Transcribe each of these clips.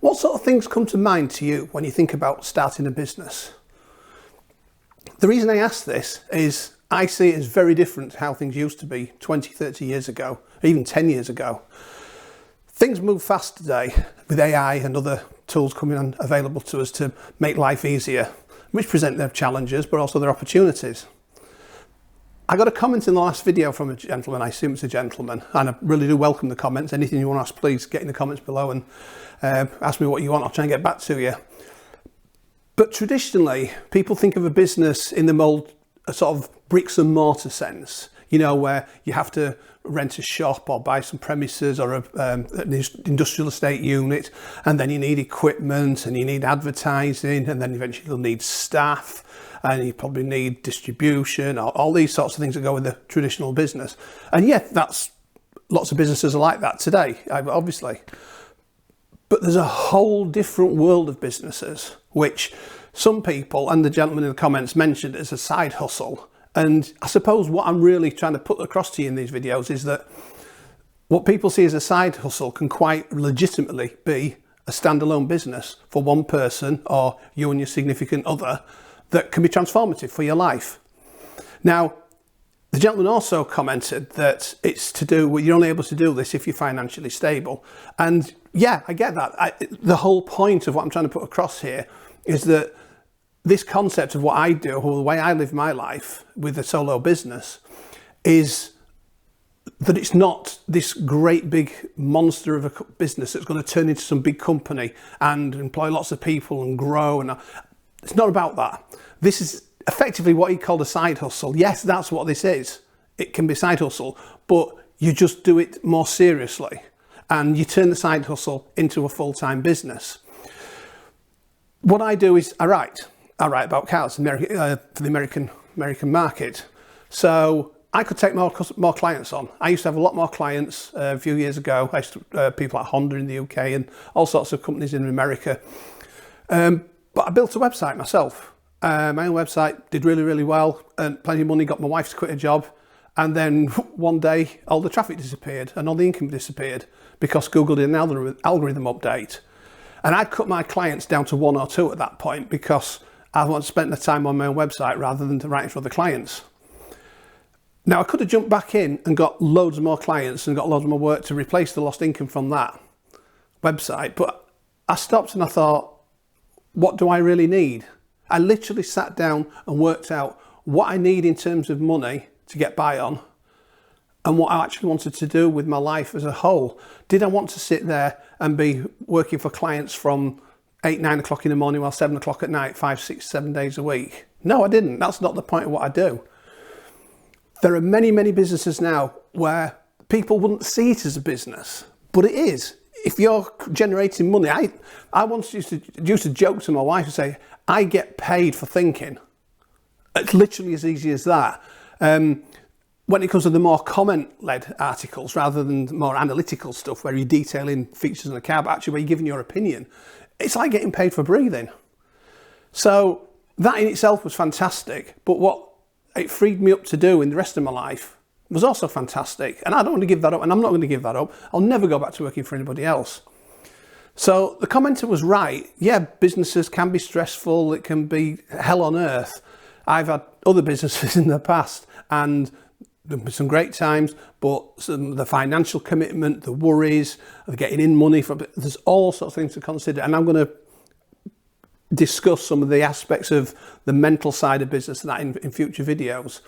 What sort of things come to mind to you when you think about starting a business? The reason I ask this is I see it as very different to how things used to be 20, 30 years ago, even 10 years ago. Things move fast today with AI and other tools coming on available to us to make life easier, which present their challenges but also their opportunities. I got a comment in the last video from a gentleman, I assume it's a gentleman, and I really do welcome the comments. Anything you want to ask, please get in the comments below and ask me what you want. I'll try and get back to you. But traditionally, people think of a business in the mold, a sort of bricks and mortar sense, you know, where you have to rent a shop or buy some premises or an industrial estate unit, and then you need equipment and you need advertising, and then eventually you'll need staff, and you probably need distribution, or all these sorts of things that go with the traditional business. And yeah, that's lots of businesses are like that today, obviously. But there's a whole different world of businesses, which some people, and the gentleman in the comments mentioned, as a side hustle. And I suppose what I'm really trying to put across to you in these videos is that what people see as a side hustle can quite legitimately be a standalone business for one person or you and your significant other that can be transformative for your life. Now, the gentleman also commented that it's to do with you're only able to do this if you're financially stable. And yeah, I get that. The whole point of what I'm trying to put across here is that this concept of what I do, or the way I live my life with a solo business, is that it's not this great big monster of a business that's going to turn into some big company and employ lots of people and grow. And it's not about that. This is effectively what he called a side hustle. Yes, that's what this is. It can be a side hustle, but you just do it more seriously and you turn the side hustle into a full-time business. What I do is I write about cars for the American market. So I could take more clients on. I used to have a lot more clients a few years ago. I used to people like Honda in the UK and all sorts of companies in America. But I built a website myself. My own website did really, really well, and plenty of money, got my wife to quit her job. And then one day, all the traffic disappeared and all the income disappeared because Google did an algorithm update. And I'd cut my clients down to one or two at that point because I wanted to spend the time on my own website rather than to write for other clients. Now, I could have jumped back in and got loads more clients and got loads more work to replace the lost income from that website. But I stopped and I thought, what do I really need? I literally sat down and worked out what I need in terms of money to get by on and what I actually wanted to do with my life as a whole. Did I want to sit there and be working for clients from 8, 9 o'clock in the morning while 7 o'clock at night, 5, 6, 7 days a week? No, I didn't. That's not the point of what I do. There are many, many businesses now where people wouldn't see it as a business, but it is. If you're generating money, I once used to joke to my wife and say, I get paid for thinking. It's literally as easy as that. When it comes to the more comment-led articles, rather than more analytical stuff where you're detailing features in a car, but actually where you're giving your opinion, it's like getting paid for breathing. So that in itself was fantastic, but what it freed me up to do in the rest of my life was also fantastic. And I don't want to give that up, and I'm not going to give that up. I'll never go back to working for anybody else. So the commenter was right. Yeah, businesses can be stressful. It can be hell on earth. I've had other businesses in the past and there have been some great times, but the financial commitment, the worries of getting in money, there's all sorts of things to consider. And I'm going to discuss some of the aspects of the mental side of business and that in future videos.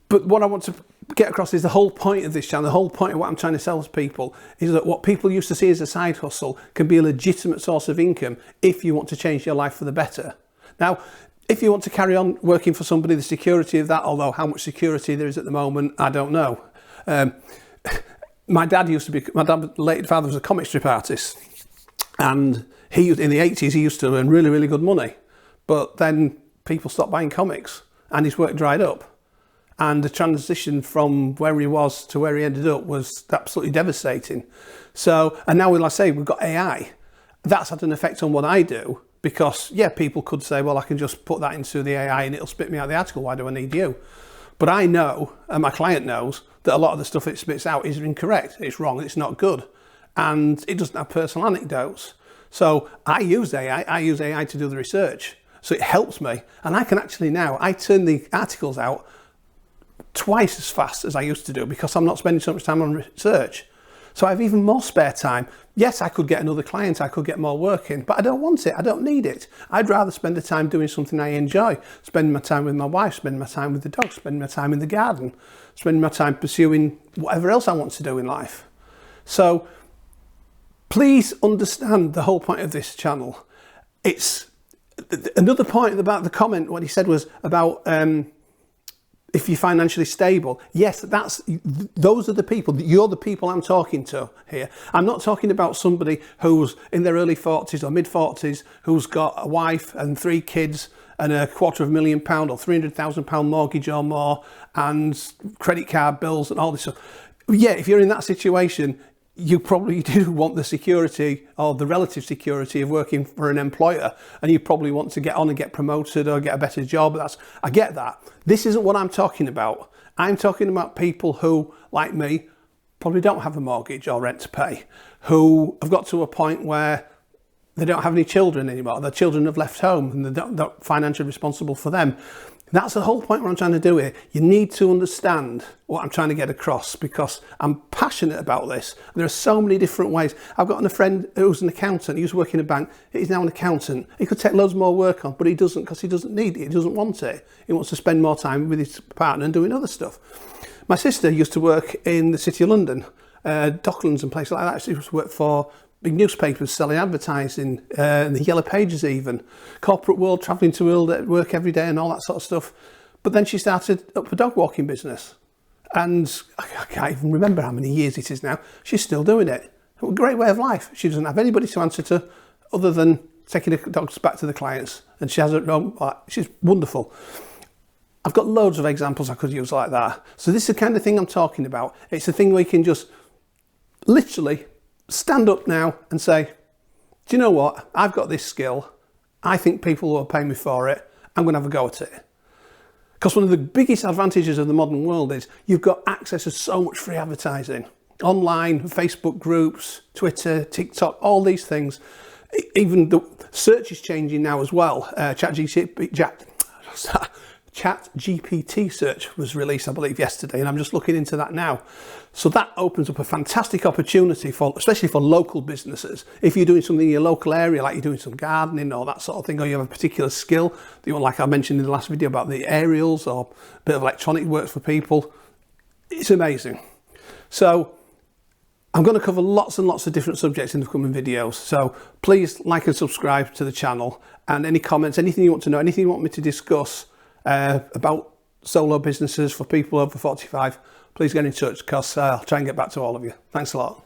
But what I want to get across is the whole point of this channel, the whole point of what I'm trying to sell to people is that what people used to see as a side hustle can be a legitimate source of income if you want to change your life for the better. Now, if you want to carry on working for somebody, the security of that, although how much security there is at the moment, I don't know. My late father was a comic strip artist, and in the 80s, he used to earn really, really good money. But then people stopped buying comics and his work dried up. And the transition from where he was to where he ended up was absolutely devastating. So, and now, like I say, we've got AI. That's had an effect on what I do because, yeah, people could say, well, I can just put that into the AI and it'll spit me out the article. Why do I need you? But I know, and my client knows, that a lot of the stuff it spits out is incorrect. It's wrong. It's not good. and it doesn't have personal anecdotes. So I use AI to do the research. So it helps me, and I can actually now, I turn the articles out twice as fast as I used to do because I'm not spending so much time on research. So I have even more spare time. Yes, I could get another client, I could get more work in, but I don't want it, I don't need it. I'd rather spend the time doing something I enjoy, spending my time with my wife, spending my time with the dog, spending my time in the garden, spending my time pursuing whatever else I want to do in life. So please understand the whole point of this channel. It's another point about the comment, what he said was about if you're financially stable. Yes, those are the people, you're the people I'm talking to here. I'm not talking about somebody who's in their early 40s or mid 40s, who's got a wife and 3 kids and £250,000 or £300,000 mortgage or more and credit card bills and all this stuff. Yeah, if you're in that situation, you probably do want the security or the relative security of working for an employer, and you probably want to get on and get promoted or get a better job. I get that. This isn't what I'm talking about. I'm talking about people who, like me, probably don't have a mortgage or rent to pay, who have got to a point where they don't have any children anymore. Their children have left home and they're not financially responsible for them. That's the whole point what I'm trying to do here. You need to understand what I'm trying to get across because I'm passionate about this. There are so many different ways. I've got a friend who's an accountant. He used to work in a bank. He's now an accountant. He could take loads more work on, but he doesn't because he doesn't need it. He doesn't want it. He wants to spend more time with his partner and doing other stuff. My sister used to work in the City of London, Docklands and places like that. She used to work for big newspapers selling advertising, the Yellow Pages even, corporate world, travelling to work every day and all that sort of stuff. But then she started up a dog walking business. And I can't even remember how many years it is now. She's still doing it. A great way of life. She doesn't have anybody to answer to other than taking the dogs back to the clients. And she has her own, she's wonderful. I've got loads of examples I could use like that. So this is the kind of thing I'm talking about. It's a thing where you can just literally stand up now and say, do you know what? I've got this skill. I think people will pay me for it. I'm going to have a go at it. Because one of the biggest advantages of the modern world is you've got access to so much free advertising. Online, Facebook groups, Twitter, TikTok, all these things. Even the search is changing now as well. ChatGPT search was released, I believe, yesterday, and I'm just looking into that now. So that opens up a fantastic opportunity for, especially for local businesses. If you're doing something in your local area, like you're doing some gardening or that sort of thing, or you have a particular skill that you want, like I mentioned in the last video about the aerials or a bit of electronic work for people, it's amazing. So I'm going to cover lots and lots of different subjects in the coming videos. So please like and subscribe to the channel, and any comments, anything you want to know, anything you want me to discuss about solo businesses for people over 45, please get in touch because I'll try and get back to all of you. Thanks a lot.